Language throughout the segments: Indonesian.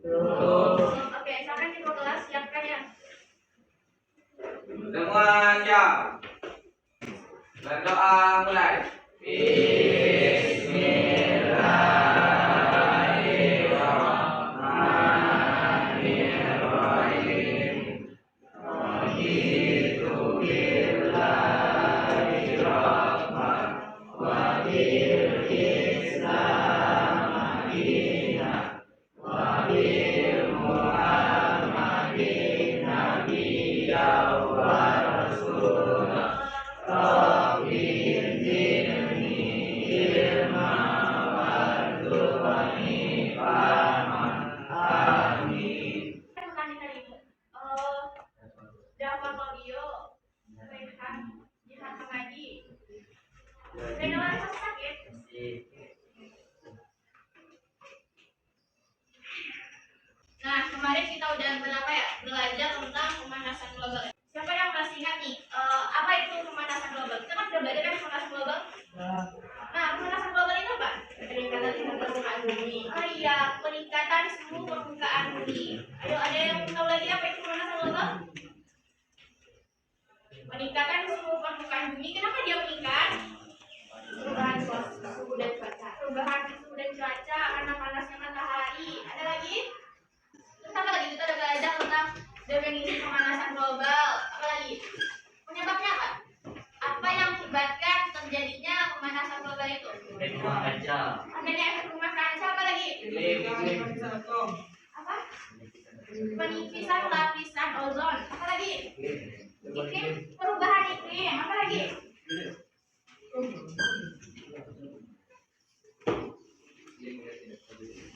Oke, sampai di kelas siapkan ya. Semuanya berdoa mulai. Nah, kemarin kita udah belajar tentang pemanasan global. Siapa yang masih ingat nih, apa itu pemanasan global? Kita kan udah belajar kan pemanasan global? Nah, pemanasan global itu apa? Peningkatan suhu permukaan bumi. Oh iya, peningkatan suhu permukaan bumi. Ayo, ada yang tahu lagi apa itu pemanasan global? Peningkatan suhu permukaan bumi. Kenapa dia meningkat? Perubahan suhu dan cuaca. Perubahan suhu dan cuaca karena panasnya matahari. Ada lagi? Terus apa lagi? Kita udah belajar tentang definisi pemanasan global. Apa lagi? Penyebabnya apa? Apa yang menyebabkan terjadinya pemanasan global itu? Adanya efek rumah kaca. Apa lagi? Apa? Penipisan lapisan ozon. Apa lagi? Iklim, perubahan iklim. Apa lagi?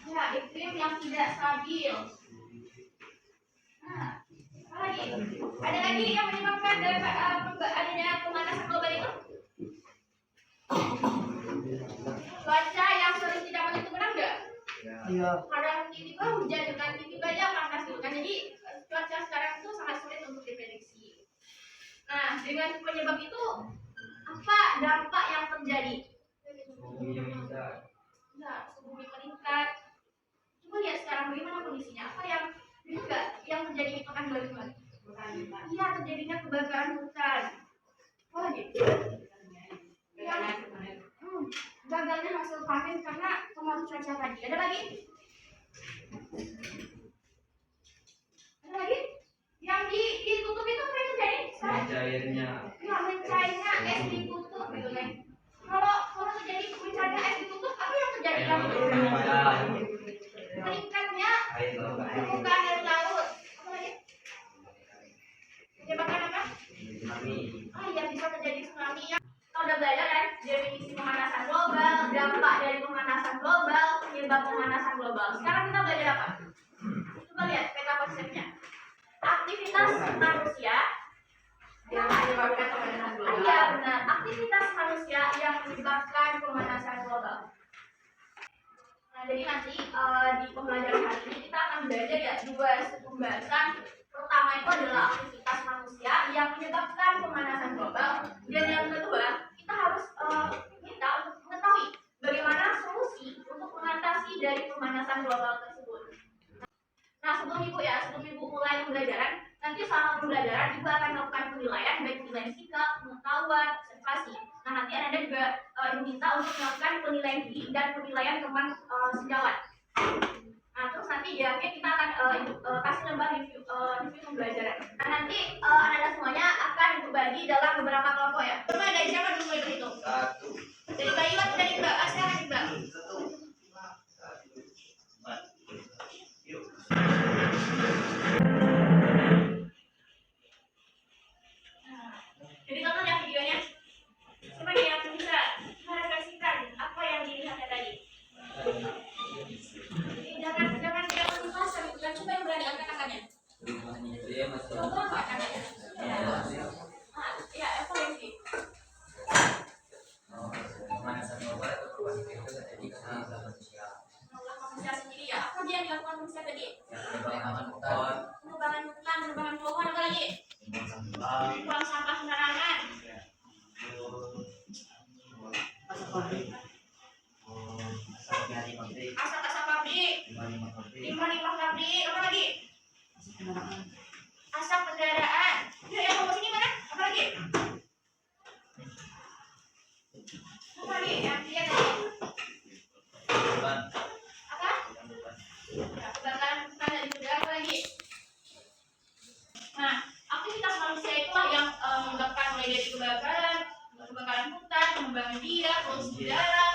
Ya, iklim yang tidak stabil. Nah, apa lagi? Ada lagi yang menyebabkan adanya pemanasan global itu? Cuaca yang sering tidak menentu, benar nggak? Iya. Kadang tiba-tiba hujan, dengan tiba-tiba aja panas gitu kan. Jadi cuaca sekarang itu sangat sulit untuk diprediksi. Nah, dengan penyebab itu apa dampak yang terjadi? Nah, suhu bumi meningkat. Coba lihat sekarang bagaimana kondisinya. Apa yang juga yang terjadi di pekan 2005? Iya, terjadinya kebakaran hutan. Apa lagi? Gagalnya hasil panen karena pengaruh cuaca tadi. Ada lagi? Ada lagi? Yang ditutup itu apa yang terjadi? Mencairnya. Ya, mencairnya es di kutub gitu kan. Kalau terjadi mencairnya es di kutub, apa yang terjadi? Meningkatnya permukaan air laut. Apa lagi? Menyebabkan apa? Ya, bisa terjadi tsunami ya. Kita udah belajar kan definisi pemanasan global, dampak dari pemanasan global, penyebab pemanasan global. Sekarang kita belajar apa? Coba lihat peta konsepnya. Aktivitas manusia yang menyebabkan pemanasan global. Iya benar, aktivitas manusia yang menyebabkan pemanasan global. Nah, jadi nanti di pembelajaran hari ini kita akan belajar ya dua pembahasan. Pertama itu adalah aktivitas manusia yang menyebabkan pemanasan global, dan yang kedua kita harus minta untuk mengetahui bagaimana solusi untuk mengatasi dari pemanasan global tersebut. Nah, sebelum ibu mulai pembelajaran, nanti selama pembelajaran ibu akan melakukan penilaian baik penilaian sikap, pengetahuan, observasi. Nah, nanti anda juga diminta untuk melakukan penilaian diri dan penilaian teman sejawat. Nah, terus nanti di akhir kita akan kasih lembar review pembelajaran. Nah, nanti anda semuanya akan dibagi dalam beberapa kelompok ya. Coba dari siapa dulu itu hitung? 1. Dari Mbak Iwat, dari Mbak Asya, dari Mbak. Jadi tonton ya videonya. Coba yang bisa merefleksikan apa yang dilihatnya tadi. Jangan dipasang, bukan coba yang berani angkat tangannya. Coba angkat tangannya. Ya, evaluasi. Pemanasan global itu perubahan iklim itu terjadi karena manusia. Manusia sendiri ya. Apa dia yang dilakukan manusia tadi? Perubahan hutan, Perubahan pohon, apa lagi? Buang sampah sembarangan. Asap pabrik. Asap-asap pabrik. 5 kali. Apa lagi? Asap kendaraan. Yuk, yang kamu sini mana? Apa lagi? Apa lagi? Yang dia tadi. Apa? Ya, kebakaran hutan dan juga apa lagi? Nah, aktivitas manusia itulah yang menyebabkan mulai dari kebakaran hutan, pengembangan biak, polusi udara,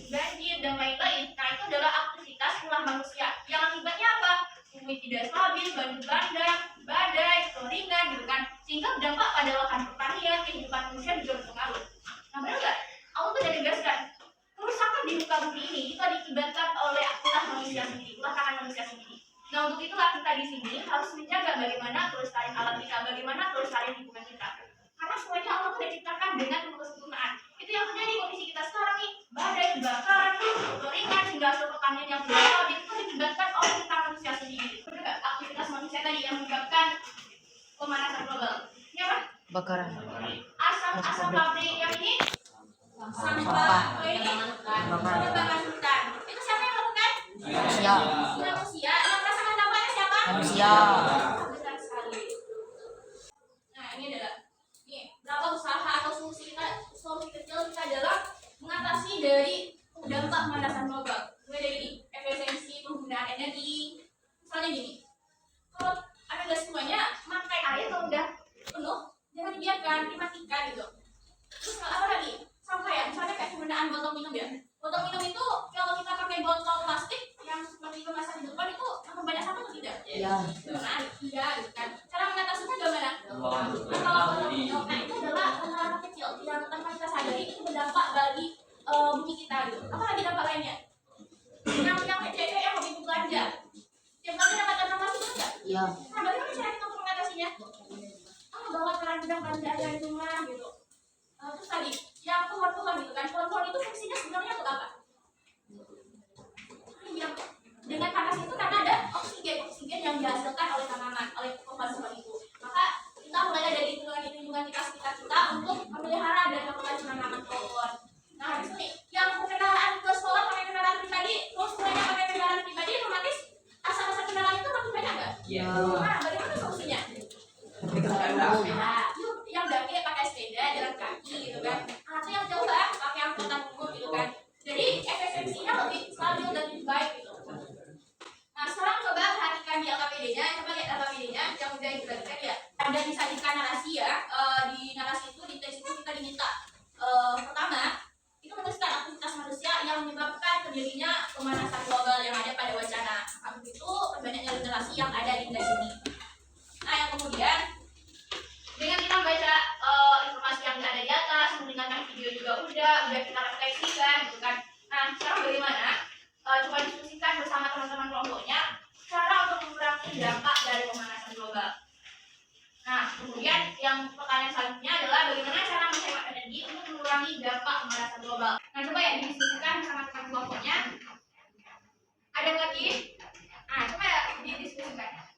banjir dan lain-lain. Nah, itu adalah aktivitas ulah manusia. Yang akibatnya apa? Bumi tidak stabil, banjir bandang, badai, kekeringan, gitu kan? Sehingga berdampak pada lahan pertanian, kehidupan manusia juga berpengaruh. Nah, benar nggak? Allah tuh udah tegaskan, kerusakan di muka bumi ini itu diakibatkan oleh ulah manusia sendiri, ulah tangan manusia sendiri. Nah, untuk itulah kita di sini harus menjaga bagaimana kelestarian alam kita, bagaimana kelestarian lingkungan kita. Karena semuanya Allah sudah ciptakan dengan kesempurnaan. Itu yang terjadi kondisi kita sekarang nih, badai, kebakaran, kekeringan, hingga hasil pertanian yang tidak stabil itu diakibatkan oleh kita manusia sendiri. Benar, aktivitas manusia tadi yang menyebabkan pemanasan global. Ini apa? Bakaran. Asap pabrik yang ini sampah. Ini pengembangan hutan. Itu siapa yang melakukan? Manusia. Manusia. Yang merasakan dampaknya siapa? Manusia. Benar sekali. Nah, ini adalah berapa usaha atau solusi kecil kita adalah mengatasi dari dampak pemanasan global. Mulai dari ini, efisiensi penggunaan energi. Misalnya gini, kalau ada gas semuanya, makai air kalau udah penuh, jangan dibiarkan, dimatikan gitu. Terus apa lagi? Sampai ya, misalnya kayak penggunaan botol minum ya. Botol minum itu kalau kita pakai botol plastik yang seperti kemasan di depan itu akan banyak sampah atau tidak? Iya. Nah, iya, gitu kan. Cara mengatasinya bagaimana? Kalau nah itu adalah hal-hal kecil yang tanpa kita sadari itu berdampak bagi bumi kita gitu. Apa lagi dampak lainnya? Yang cewek yang hobi belanja, tiap kali dapat dana masuk enggak? Iya. Nah, bagaimana cara kita untuk mengatasinya? Bawa keranjang belanja aja di rumah gitu. Terus tadi yang pohon-pohon gitu kan, pohon-pohon itu fungsinya sebenarnya untuk apa? Yang dengan panas itu karena ada oksigen yang dihasilkan oleh tanaman, oleh pohon-pohon itu. Maka kita mulai dari lingkungan kita sekitar kita untuk memelihara dan melakukan penanaman pohon. Nah, habis ini yang kendaraan ke sekolah pakai kendaraan pribadi, terus mulainya pakai kendaraan pribadi, otomatis asap-asap kendaraan itu makin banyak nggak? Iya. Nah, bagaimana solusinya? Nah, yuk yang daki pakai sepeda, jalan kaki gitu kan. Atau yang jauh lah pakai angkutan umum gitu kan. Jadi efisiensinya lebih stabil dan lebih baik gitu. Nah, sekarang coba perhatikan di LKPD-nya, coba lihat LKPD-nya yang udah dibagikan ya. Ada disajikan narasi ya. Di narasi itu di teks itu kita diminta pertama itu menuliskan aktivitas manusia yang menyebabkan terjadinya pemanasan global yang ada pada wacana. Habis itu perbanyaknya literasi yang ada di teks ini. Nah, yang kemudian dengan kita baca informasi yang ada di atas, mendengarkan video juga udah kita refleksikan gitu kan. Nah, sekarang bagaimana? Coba diskusikan bersama teman-teman kelompoknya cara untuk mengurangi dampak dari pemanasan global. Nah, kemudian yang pertanyaan selanjutnya adalah bagaimana cara menghemat energi untuk mengurangi dampak pemanasan global. Nah, coba ya didiskusikan bersama teman kelompoknya. Ada yang lagi? Nah, coba ya didiskusikan.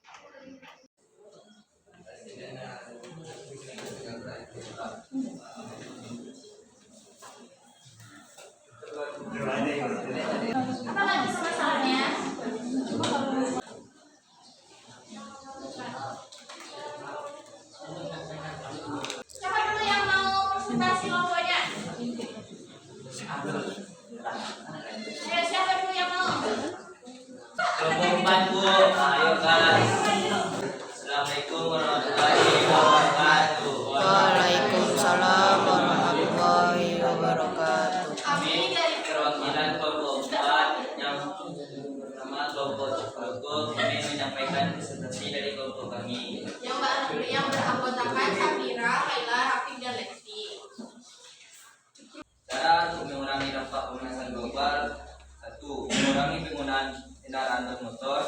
Apa lagi masalahnya? Siapa dulu yang mau presentasi kelompoknya? Ayo, siapa dulu yang mau? Kelompok 4 Bu, ayo guys. Assalamualaikum warahmatullahi wabarakatuh. Waalaikumsalam warahmatullahi wabarakatuh. Kami dari Perwakilan kelompok 4 yang pertama kelompok Cipago, kami menyampaikan presentasi dari kelompok kami. yang beranggotakan Safira, Laila, Rafiq, dan Lesti. Cara untuk mengurangi dampak pemanasan global: 1. Mengurangi penggunaan kendaraan bermotor.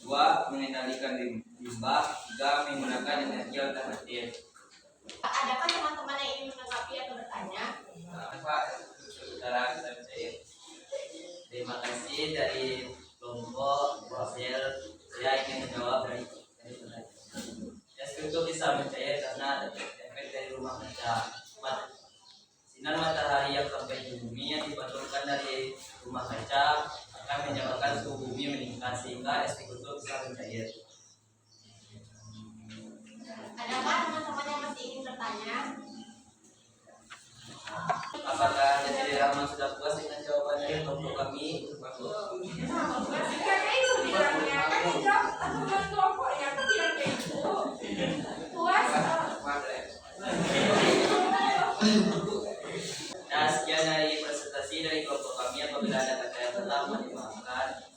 2. Mengendalikan limbah. 3. Menggunakan energi alternatif. Adakah teman-teman yang ingin menanggapi atau bertanya? Pak, saudara saya. Terima kasih dari kelompok hasil. Saya ingin menjawab dari pertanyaan. Es itu bisa mencair karena ada efek dari rumah kaca. Sinar matahari yang sampai di bumi yang dipantulkan dari rumah kaca akan menyebabkan suhu bumi meningkat. sehingga es sekutu bisa mencair. Adakah teman-teman yang masih ingin bertanya? Apakah jadi Rahman sudah puas dengan jawabannya kelompok kami? Karena itu bilangnya kan jawab atau bukan kelompoknya kan bilang kayak gitu. Puas. Nah, sekian dari presentasi dari kelompok kami. Apabila ada kata yang salah, mohon dimaafkan.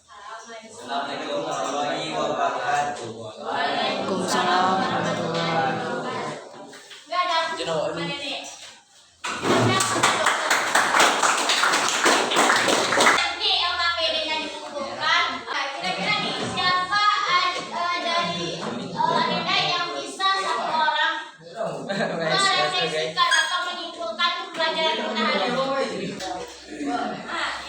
Assalamualaikum warahmatullahi wabarakatuh. Waalaikumsalam warahmatullahi wabarakatuh. Enggak ada apa ini. Nanti LKPD-nya dikumpulkan. Kira-kira nih siapa dari Anda yang bisa satu orang merefleksikan atau menyimpulkan pelajaran kita hari ini? Nah,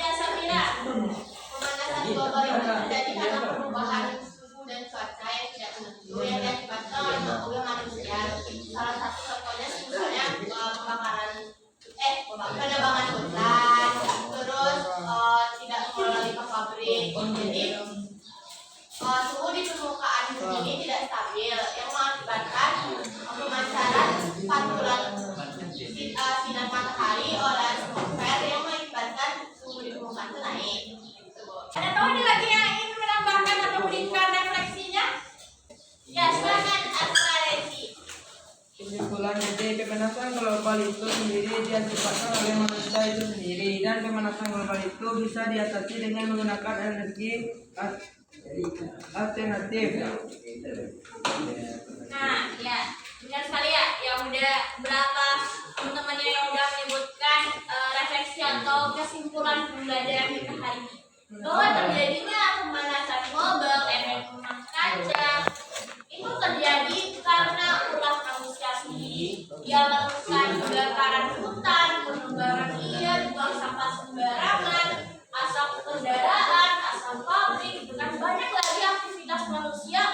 ya Sabira, pemanasan global itu terjadi karena perubahan suhu dan cuaca yang tidak menentu yang diakibatkan oleh makhluk manusia. Salah satu contohnya misalnya penebangan hutan, terus tidak mengelola limbah pabrik. Jadi suhu di permukaan bumi ini tidak stabil yang mengakibatkan pemancaran pantulan sinar matahari oleh atmosfer yang mengakibatkan suhu di permukaan itu naik. Ada tahu nih lagi yang ingin menambahkan atau memberikan refleksinya? Ya, silakan Asmaresi. Kesimpulan dari pemanasan global itu sendiri diakibatkan oleh manusia itu sendiri, dan pemanasan global itu bisa diatasi dengan menggunakan energi alternatif. Nah, ya, benar sekali ya. Yang udah berapa teman-temannya yang udah menyebutkan refleksi atau kesimpulan pembelajaran kita hari ini, bahwa terjadinya pemanasan global, efek rumah kaca itu terjadi karena ulah manusia sendiri. Dia melakukan kebakaran hutan, penebangan liar, buang sampah sembarangan, asap kendaraan, asap pabrik, dengan banyak lagi aktivitas manusia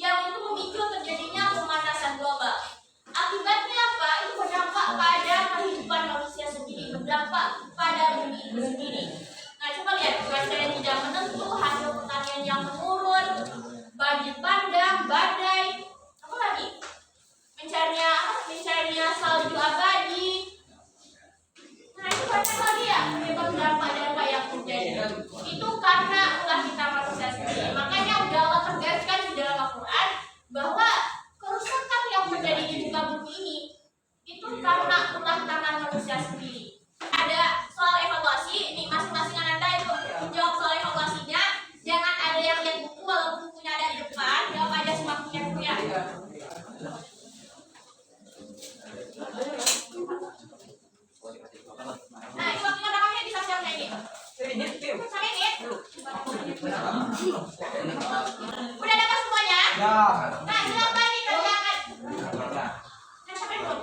yang itu memicu terjadinya pemanasan global. Akibatnya apa? Itu berdampak pada kehidupan manusia sendiri, berdampak pada bumi itu sendiri. Nah, coba lihat cuaca yang tidak menentu, hasil pertanian yang menurun, banjir bandang, badai, apa lagi? Mencairnya salju abadi. Nah, itu banyak lagi ya penyebab dampak-dampak yang terjadi. Itu karena ulah kita manusia sendiri. Makanya udah Allah tegaskan di dalam Al-Quran bahwa kerusakan yang terjadi di muka bumi ini itu karena ulah tangan manusia sendiri. Ada soal evaluasi, nih masing-masing Anda itu menjawab soal evaluasinya. Jangan ada yang lihat buku walaupun bukunya ada di depan, jawab aja semakin punya. Nah, itu waktunya namanya bisa siapa ini? Sampai ini. Udah dapat semuanya? Ya. Nah, silakan dikerjakan. Nah, sampai dulu.